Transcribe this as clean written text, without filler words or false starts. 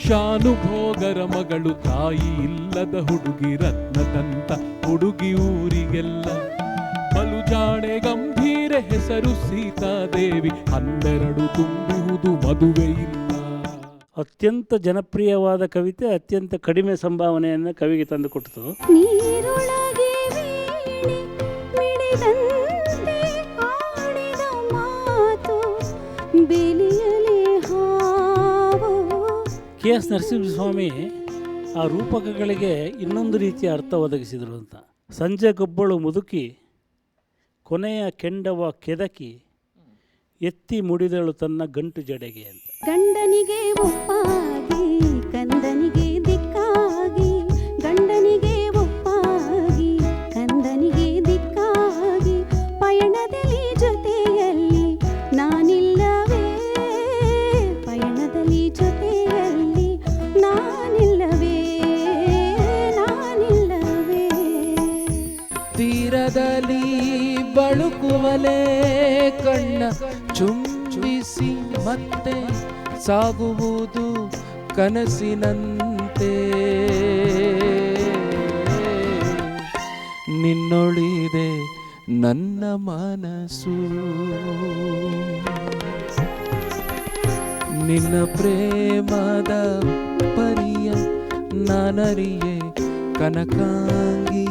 ಲಕ್ಷಾನುಭೋಗರ ಮಗಳು, ತಾಯಿ ಇಲ್ಲದ ಹುಡುಗಿ, ರತ್ನದಂತ ಹುಡುಗಿ ಊರಿಗೆಲ್ಲ. ಬಲು ಜಾಣೆ ಗಂಭೀರ ಹೆಸರು ಸೀತಾದೇವಿ, 12 ತುಂಬುವುದು ಮದುವೆ ಇಲ್ಲ. ಅತ್ಯಂತ ಜನಪ್ರಿಯವಾದ ಕವಿತೆ, ಅತ್ಯಂತ ಕಡಿಮೆ ಸಂಭಾವನೆಯನ್ನು ಕವಿಗೆ ತಂದು ಕೊಟ್ಟಿತು. ನೀರೊಳಗೆ ವೀಣೆ ಮಿಡಿದಂತೆ ಆಡಿದ ಮಾತು, ಬೆಲೆಯಲಿ ಹಾವು. ಕೆ ಎಸ್ ನರಸಿಂಹಸ್ವಾಮಿ ಆ ರೂಪಕಗಳಿಗೆ ಇನ್ನೊಂದು ರೀತಿಯ ಅರ್ಥ ಒದಗಿಸಿದರು ಅಂತ. ಸಂಜೆಗೊಬ್ಬಳು ಮುದುಕಿ, ಕೊನೆಯ ಕೆಂಡವ ಕೆದಕಿ, ಎತ್ತಿ ಮುಡಿದಳು ತನ್ನ ಗಂಟು ಜಡೆಗೆ ಅಂತ. ಗಂಡನಿಗೆ ಒಪ್ಪಾಗಿ ಕಂದನಿಗೆ ದಿಕ್ಕಾಗಿ, ಗಂಡನಿಗೆ ಒಪ್ಪಾಗಿ ಕಂದನಿಗೆ ದಿಕ್ಕಾಗಿ, ಪಯಣದಲ್ಲಿ ಜೊತೆಯಲ್ಲಿ ನಾನಿಲ್ಲವೇ, ಪಯಣದಲ್ಲಿ ಜೊತೆಯಲ್ಲಿ ನಾನಿಲ್ಲವೇ, ನಾನಿಲ್ಲವೇ. ತೀರದಲ್ಲಿ ಬಳುಕುವಲೆ ಕಣ್ಣ ಚುಂಬಿಸಿ ಮತ್ತೆ ಸಾಗುವುದು ಕನಸಿನಂತೆ, ನಿನ್ನೊಳಿದೆ ನನ್ನ ಮನಸ್ಸು, ನಿನ್ನ ಪ್ರೇಮದ ಪರಿಯ ನಾನರಿಯೇ ಕನಕಾಂಗಿ.